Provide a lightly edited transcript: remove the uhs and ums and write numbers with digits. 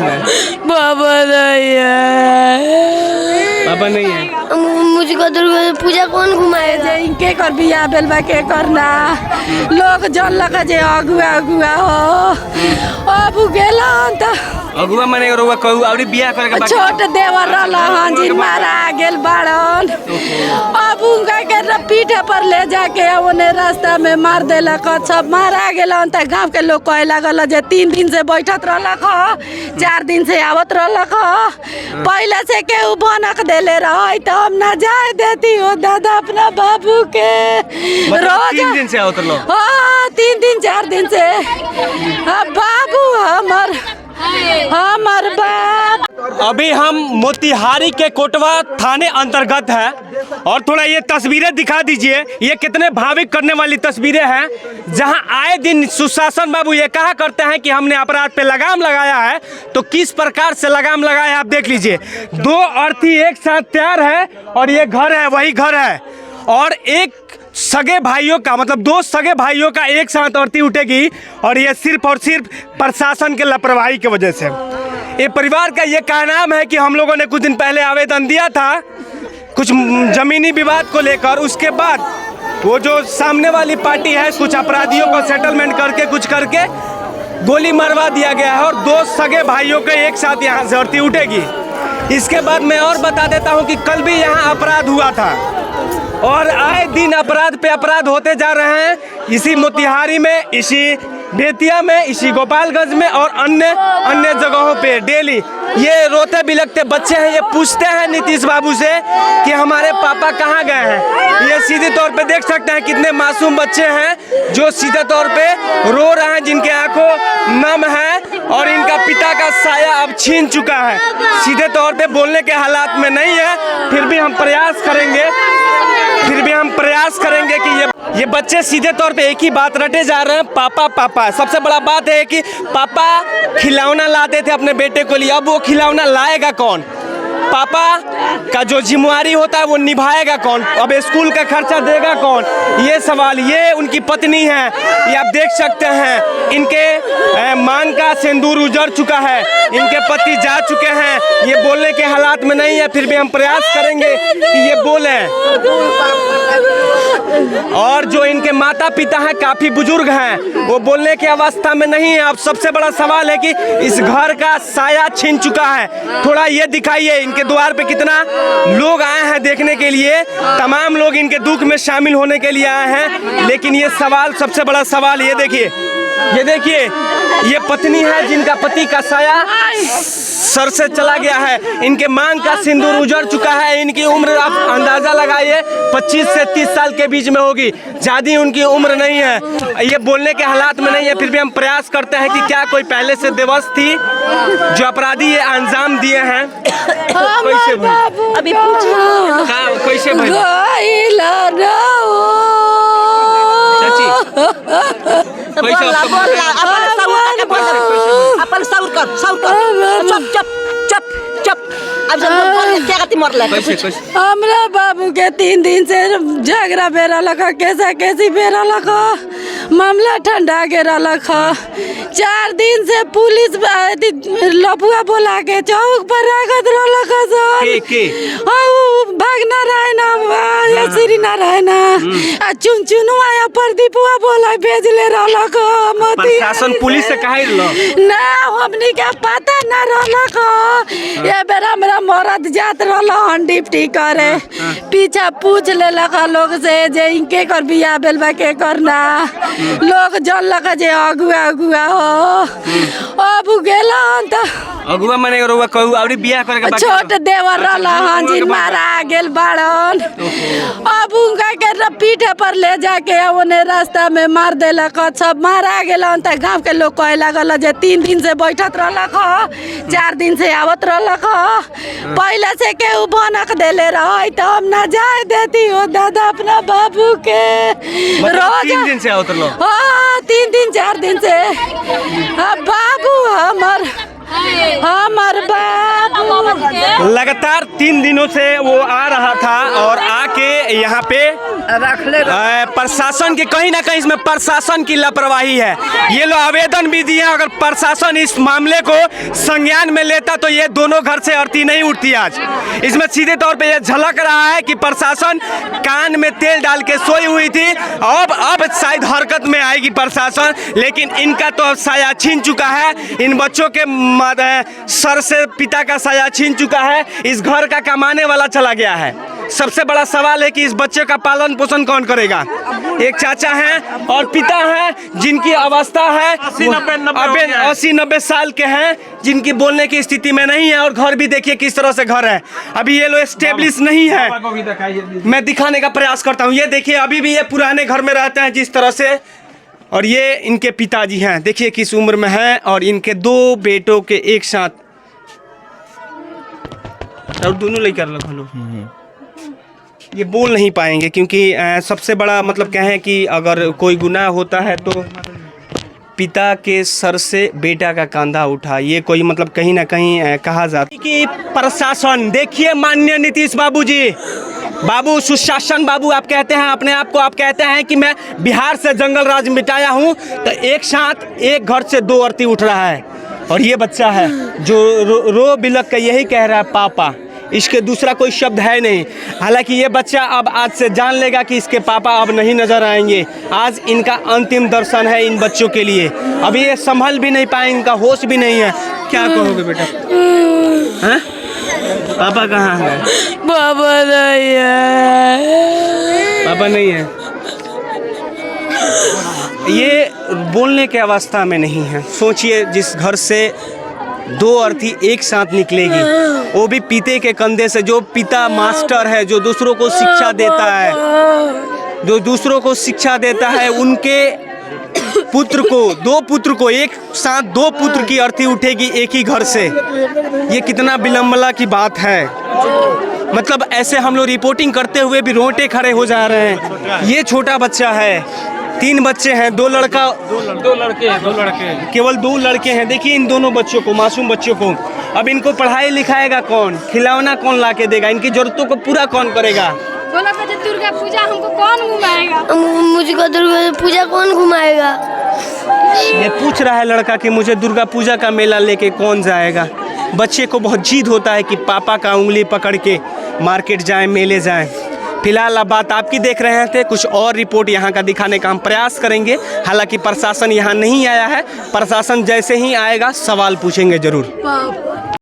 है? बाबा नहीं है। पापा नहीं है। मुझको दुर्गा पूजा कौन घुमाए जाए के कर बिया बेलबा के करना लोग जल लगा जे अगुआ अगुआ हो अब गेला त अगुआ मने रोवा कहू अबरी बियाह करे के बाकी छोट देवर रहला हां जी मारा गेल बाड़न अब उनका के पीठे पर ले जाके ओने रास्ता में मार देला क सब मारा गेलन त गांव के लोग कहे लागल जे 3 दिन से बैठत रहला ख 4 दिन से आवत रहला ख पहले से केहू बनक देले रही तो हम ना जाए देती हो दादा अपना बाबू के रोज 3 दिन से आवत रहो? हाँ 3 दिन 4 दिन से बाबू हमार बाप। अभी हम मोतिहारी के कोटवा थाने अंतर्गत है और थोड़ा ये तस्वीरें दिखा दीजिए। ये कितने भाविक करने वाली तस्वीरें हैं जहां आए दिन सुशासन बाबू ये कहा करते हैं कि हमने अपराध पे लगाम लगाया है। तो किस प्रकार से लगाम लगाया है आप देख लीजिए। 2 अर्थी एक साथ तैयार है और ये घर है वही घर है और एक सगे भाइयों का मतलब 2 सगे भाइयों का एक साथ अर्थी उठेगी और ये सिर्फ और सिर्फ प्रशासन के लापरवाही की वजह से। ये परिवार का ये कहना है कि हम लोगों ने कुछ दिन पहले आवेदन दिया था कुछ जमीनी विवाद को लेकर, उसके बाद वो जो सामने वाली पार्टी है कुछ अपराधियों को सेटलमेंट करके कुछ करके गोली मरवा दिया गया है और 2 सगे भाइयों के एक साथ यहाँ से अर्थी उठेगी। इसके बाद मैं और बता देता हूँ कि कल भी यहाँ अपराध हुआ था और आए दिन अपराध पे अपराध होते जा रहे हैं इसी मोतिहारी में, इसी बेतिया में, इसी गोपालगंज में और अन्य जगहों पे डेली ये रोते बिलखते बच्चे हैं। ये पूछते हैं नीतीश बाबू से कि हमारे पापा कहाँ गए हैं। ये सीधे तौर पे देख सकते हैं कितने मासूम बच्चे हैं जो सीधे तौर पे रो रहे हैं, जिनके आंखों नम है और इनका पिता का साया अब छीन चुका है। सीधे तौर पे बोलने के हालात में नहीं है, फिर भी हम प्रयास करेंगे कि ये बच्चे सीधे तौर पे एक ही बात रटे जा रहे हैं, पापा पापा। सबसे बड़ा बात है कि पापा खिलौना लाते थे अपने बेटे को लिए, अब वो खिलौना लाएगा कौन? पापा का जो जिम्मेवारी होता है वो निभाएगा कौन? अब स्कूल का खर्चा देगा कौन? ये सवाल। ये उनकी पत्नी है, ये आप देख सकते हैं इनके मांग का सिंदूर उजड़ चुका है, इनके पति जा चुके हैं, ये बोलने के हालात में नहीं है, फिर भी हम प्रयास करेंगे कि ये बोलें। और जो इनके माता पिता हैं काफी बुजुर्ग हैं, वो बोलने की अवस्था में नहीं है। अब सबसे बड़ा सवाल है कि इस घर का साया छीन चुका है। थोड़ा ये दिखाइए इनके द्वार पे कितना लोग आए हैं देखने के लिए, तमाम लोग इनके दुख में शामिल होने के लिए आए हैं। लेकिन ये सवाल, सबसे बड़ा सवाल ये देखिए, ये पत्नी है जिनका पति का साया सर से चला गया है, इनके मांग का सिंदूर उजड़ चुका है। इनकी उम्र आप अंदाजा लगाइए 25 से 30 साल के बीच में होगी, ज्यादा उनकी उम्र नहीं है। ये बोलने के हालात में नहीं है, फिर भी हम प्रयास करते हैं कि क्या कोई पहले से दिवस थी जो अपराधी ये अंजाम दिए हैं। कैसे अभी कैसे हमरा बाबू के 3 दिन से झगड़ा बेरा लगा, कैसी बेरा लगा, मामला ठंडा के रखा। 4 दिन से पुलिस लपुआ बोला के चौक पर रखत रखा भागना रहना श्री नारायण चुन चुनुआ या प्रदीपुआ बोला भेज ले रखा। प्रशासन पुलिस से कहे ना हमनी के पता ना रखा। ये बेरा मेरा मरद जात रहा डिप्टी करे, पीछा पूछ ले लगा लोग से जे इनके कर बिया बेलबा के करना, लोग जल लगा जे अगुआ अगुआ हो अब गेला त अगुआ मने रोवा कहू अबरी बियाह करे के बाकी छोट देवर रहला हां जी मारा गेल बाड़न। अब उनका के पीठे पर ले जाके ओने रास्ता में मार देला क सब मारा गेलन त गांव के लोग कहे लागल जे 3 दिन से बैठत रहला ख 4 दिन से आवत रहला ख पहले से केहू बनक देले रही तो हम ना जाए देती हो दादा अपना बाबू के रोज 3 दिन से आवत रहो? हाँ 3 दिन 4 दिन से बाबू हमार बाबू लगातार 3 दिनों से वो आ रहा था और के यहाँ पे प्रशासन की कहीं ना कहीं इसमें प्रशासन की लापरवाही है। ये लोग आवेदन भी दिए, अगर प्रशासन इस मामले को संज्ञान में लेता तो ये दोनों घर से अर्थी नहीं उठती आज। इसमें सीधे तौर पे ये झलक रहा है कि प्रशासन कान में तेल डाल के सोई हुई थी। अब शायद हरकत में आएगी प्रशासन, लेकिन इनका तो अब साया छीन चुका है। इन बच्चों के सर से पिता का साया छीन चुका है। इस घर का कमाने वाला चला गया है। सबसे बड़ा सवाल है कि इस बच्चे का पालन पोषण कौन करेगा। एक चाचा हैं और पिता हैं जिनकी अवस्था है 80-90 साल के हैं, जिनकी बोलने की स्थिति में नहीं है। और घर भी देखिए किस तरह से घर है, अभी ये लोग स्टेब्लिश नहीं है। मैं दिखाने का प्रयास करता हूँ। ये देखिए अभी भी ये पुराने घर में रहते हैं जिस तरह से। और ये इनके पिताजी हैं, देखिए किस उम्र में हैं। और इनके 2 बेटों के एक साथ, और दोनों लेकर लो, ये बोल नहीं पाएंगे क्योंकि सबसे बड़ा मतलब क्या है कि अगर कोई गुनाह होता है तो पिता के सर से बेटा का कंधा उठा, ये कोई मतलब कहीं ना कहीं कहा जाता है कि प्रशासन। देखिए माननीय नीतीश बाबू जी, बाबू सुशासन बाबू आप कहते हैं अपने आप को, आप कहते हैं कि मैं बिहार से जंगल राज मिटाया हूँ, तो एक साथ एक घर से 2 अर्थी उठ रहा है। और ये बच्चा है जो रो बिलक का यही कह रहा है पापा, इसके दूसरा कोई शब्द है नहीं। हालांकि ये बच्चा अब आज से जान लेगा कि इसके पापा अब नहीं नजर आएंगे। आज इनका अंतिम दर्शन है इन बच्चों के लिए। अभी ये संभल भी नहीं पाए, इनका होश भी नहीं है। क्या कहोगे बेटा? हैं? पापा कहाँ है? पापा नहीं है। पापा नहीं है। ये बोलने के अवस्था में नहीं है। सोचिए जिस घर से 2 अर्थी एक साथ निकलेगी, वो भी पिते के कंधे से, जो पिता मास्टर है, जो दूसरों को शिक्षा देता है, जो दूसरों को शिक्षा देता है, उनके पुत्र को, 2 पुत्र को एक साथ 2 पुत्र की अर्थी उठेगी एक ही घर से। ये कितना विलंबना की बात है। मतलब ऐसे हम लोग रिपोर्टिंग करते हुए भी रोंगटे खड़े हो जा रहे हैं। ये छोटा बच्चा है, 3 बच्चे हैं, 2 लड़के, केवल 2 लड़के हैं। देखिए इन दोनों बच्चों को, मासूम बच्चों को, अब इनको पढ़ाई लिखाएगा कौन? खिलौना कौन ला के देगा? इनकी जरूरतों को पूरा कौन करेगा? बोला तो दुर्गा पूजा हमको कौन घुमाएगा? मुझको दुर्गा पूजा कौन घुमाएगा? ये पूछ रहा है लड़का कि मुझे दुर्गा पूजा का मेला लेके कौन जाएगा। बच्चे को बहुत जिद होता है कि पापा का उंगली पकड़ के मार्केट जाएं, मेले जाएं। फिलहाल अब बात आपकी देख रहे थे, कुछ और रिपोर्ट यहाँ का दिखाने का हम प्रयास करेंगे। हालांकि प्रशासन यहाँ नहीं आया है, प्रशासन जैसे ही आएगा सवाल पूछेंगे जरूर।